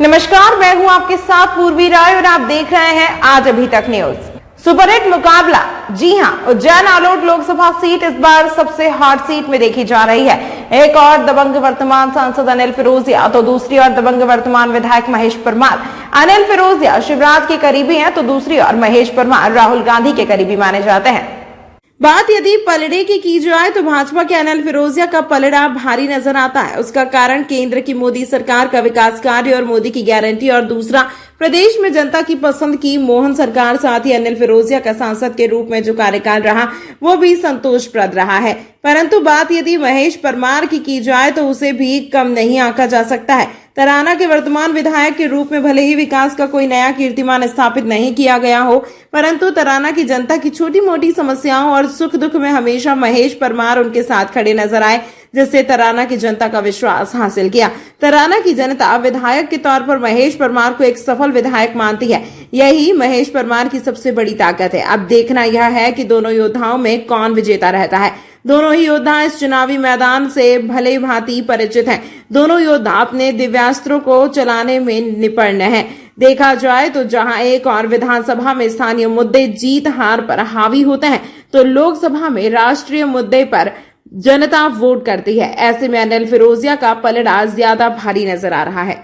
नमस्कार, मैं हूं आपके साथ पूर्वी राय और आप देख रहे हैं आज अभी तक न्यूज। सुपरहिट मुकाबला, जी हां, उज्जैन आलोट लोकसभा सीट इस बार सबसे हॉट सीट में देखी जा रही है। एक और दबंग वर्तमान सांसद अनिल फिरोजिया तो दूसरी ओर दबंग वर्तमान विधायक महेश परमार। अनिल फिरोजिया शिवराज के करीबी हैं तो दूसरी ओर महेश परमार राहुल गांधी के करीबी माने जाते हैं। बात यदि पलड़े की जाए तो भाजपा के अनिल फिरोजिया का पलड़ा भारी नजर आता है। उसका कारण केंद्र की मोदी सरकार का विकास कार्य और मोदी की गारंटी, और दूसरा प्रदेश में जनता की पसंद की मोहन सरकार। साथ ही अनिल फिरोजिया का सांसद के रूप में जो कार्यकाल रहा वो भी संतोषप्रद रहा है। परंतु बात यदि महेश परमार की जाए तो उसे भी कम नहीं आंका जा सकता है। तराना के वर्तमान विधायक के रूप में भले ही विकास का कोई नया कीर्तिमान स्थापित नहीं किया गया हो, परंतु तराना की जनता की छोटी मोटी समस्याओं और सुख दुख में हमेशा महेश परमार उनके साथ खड़े नजर आए, जिससे तराना की जनता का विश्वास हासिल किया। तराना की जनता विधायक के तौर पर महेश परमार को एक सफल विधायक मानती है। यही महेश परमार की सबसे बड़ी ताकत है। अब देखना यह है कि दोनों योद्धाओं में कौन विजेता रहता है। दोनों ही योद्धा इस चुनावी मैदान से भले भांति परिचित हैं। दोनों योद्धा अपने दिव्यास्त्रों को चलाने में निपुण हैं। देखा जाए तो जहां एक और विधानसभा में स्थानीय मुद्दे जीत हार पर हावी होते हैं, तो लोकसभा में राष्ट्रीय मुद्दे पर जनता वोट करती है। ऐसे में अनिल फिरोजिया का पलड़ा ज्यादा भारी नजर आ रहा है।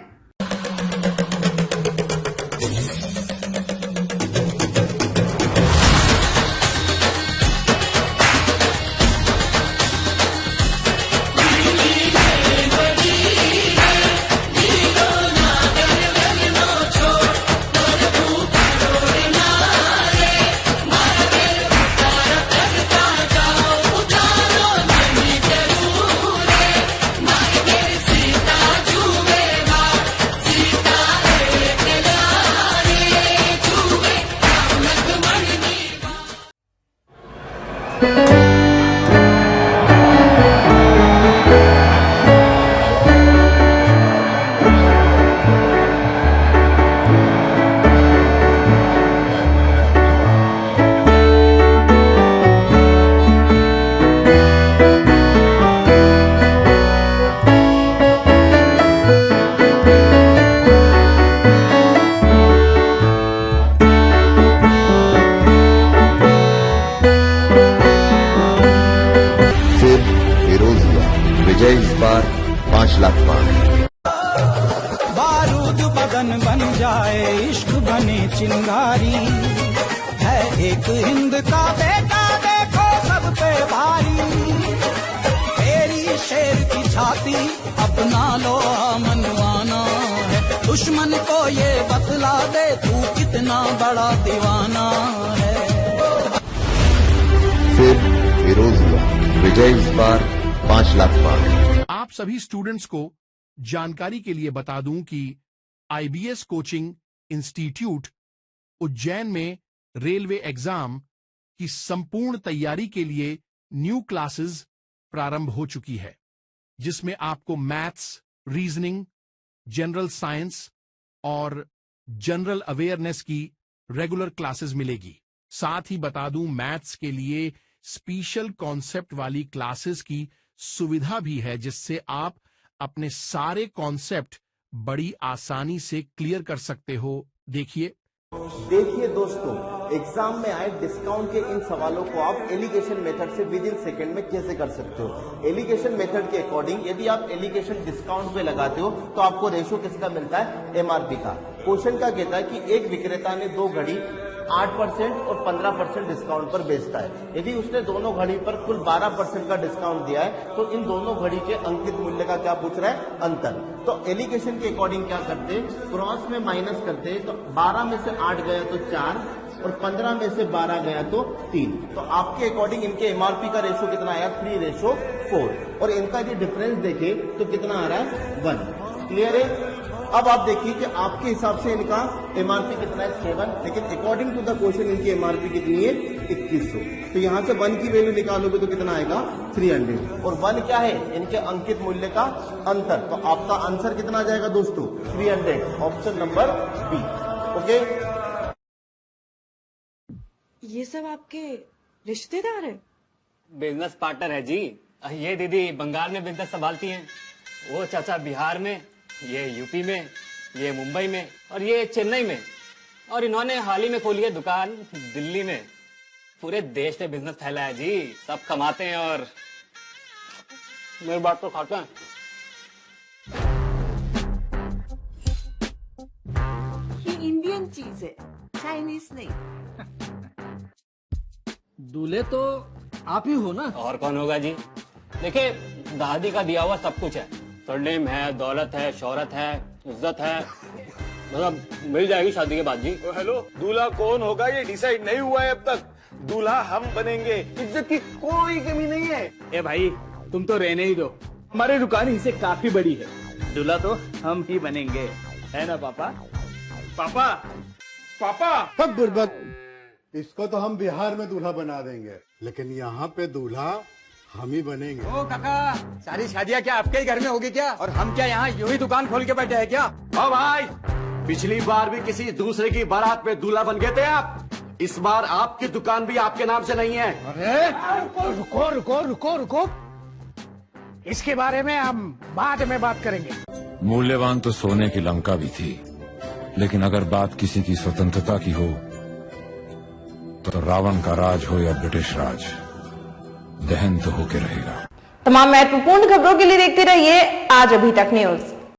विजय इस बार 5 लाख पार। बारूद बदन बन जाए, इश्क बने चिंगारी, है एक हिंद का बेटा देखो सब पे भारी। तेरी शेर की छाती अपना लो मनवाना है, दुश्मन को ये बतला दे तू कितना बड़ा दीवाना है। फिर फिरोजिया, विजय इस बार 5 लाख पार। आप सभी स्टूडेंट्स को जानकारी के लिए बता दूं कि आईबीएस कोचिंग इंस्टीट्यूट उज्जैन में रेलवे एग्जाम की संपूर्ण तैयारी के लिए न्यू क्लासेस प्रारंभ हो चुकी है, जिसमें आपको मैथ्स, रीजनिंग, जनरल साइंस और जनरल अवेयरनेस की रेगुलर क्लासेस मिलेगी। साथ ही बता दूं, मैथ्स के लिए स्पेशल कॉन्सेप्ट वाली क्लासेस की सुविधा भी है, जिससे आप अपने सारे कॉन्सेप्ट बड़ी आसानी से क्लियर कर सकते हो। देखिए दोस्तों, एग्जाम में आए डिस्काउंट के इन सवालों को आप एलिगेशन मेथड से विद इन सेकेंड में कैसे कर सकते हो। एलिगेशन मेथड के अकॉर्डिंग यदि आप एलिगेशन डिस्काउंट पे लगाते हो तो आपको रेशो किसका मिलता है, एमआरपी का। क्वेश्चन का कहता है कि एक विक्रेता ने 2 घड़ी 8% और 15% डिस्काउंट पर बेचता है। यदि उसने दोनों घड़ी पर कुल 12% का डिस्काउंट दिया है तो इन दोनों घड़ी के अंकित मूल्य का क्या पूछ रहा है, अंतर। तो एलिगेशन के अकॉर्डिंग क्या करते, क्रॉस में माइनस करते, तो 12 में से 8 गया तो 4 और 15 में से 12 गया तो 3। तो आपके अकॉर्डिंग इनके एमआरपी का रेशो कितना आया, 3:4। और इनका यदि डिफरेंस देखे तो कितना आ रहा है, 1। क्लियर है। अब आप देखिए कि आपके हिसाब से इनका एमआरपी कितना है, 7, लेकिन अकॉर्डिंग टू द क्वेश्चन इनकी एमआरपी कितनी है, 2100। तो यहां से 1 की वैल्यू निकालोगे तो कितना आएगा, 300। और 1 क्या है, इनके अंकित मूल्य का अंतर। तो आपका आंसर कितना आ जाएगा दोस्तों, 300, ऑप्शन नंबर बी। ओके, ये सब आपके रिश्तेदार है? बिजनेस पार्टनर है जी। ये दीदी बंगाल में बिजनेस संभालती हैं, वो चाचा बिहार में, ये यूपी में, ये मुंबई में और ये चेन्नई में, और इन्होंने हाल ही में खोली है दुकान दिल्ली में। पूरे देश में बिजनेस फैला है जी, सब कमाते हैं और मेरी बात तो खाते हैं। ये इंडियन चीज है, चाइनीज नहीं। दूल्हे तो आप ही हो ना? और कौन होगा जी? देखिए, दादी का दिया हुआ सब कुछ है, सरनेम है, दौलत है, शोहरत है, इज्जत है, मतलब मिल जाएगी शादी के बाद जी। हेलो, दूल्हा कौन होगा ये डिसाइड नहीं हुआ है अब तक। दूल्हा हम बनेंगे, इज्जत की कोई कमी नहीं है। ए भाई, तुम तो रहने ही दो, हमारी दुकान इनसे काफी बड़ी है। दूल्हा तो हम ही बनेंगे, है ना पापा? पापा, पापा, सब बुर्बक, इसको तो हम बिहार में दूल्हा बना देंगे, लेकिन यहाँ पे दूल्हा हम ही बनेंगे। ओ काका, सारी शादियाँ क्या आपके ही घर में होगी क्या? और हम क्या यहाँ यूं ही दुकान खोल के बैठे हैं क्या? ओ भाई, पिछली बार भी किसी दूसरे की बारात में दूल्हा बन गए थे आप। इस बार आपकी दुकान भी आपके नाम से नहीं है। अरे रुको रुको रुको रुको, इसके बारे में हम बाद में बात करेंगे। मूल्यवान तो सोने की लंका भी थी, लेकिन अगर बात किसी की स्वतंत्रता की हो तो रावण का राज हो या ब्रिटिश राज, दहन तो होके रहेगा। तमाम महत्वपूर्ण खबरों के लिए देखते रहिए आज अभी तक न्यूज।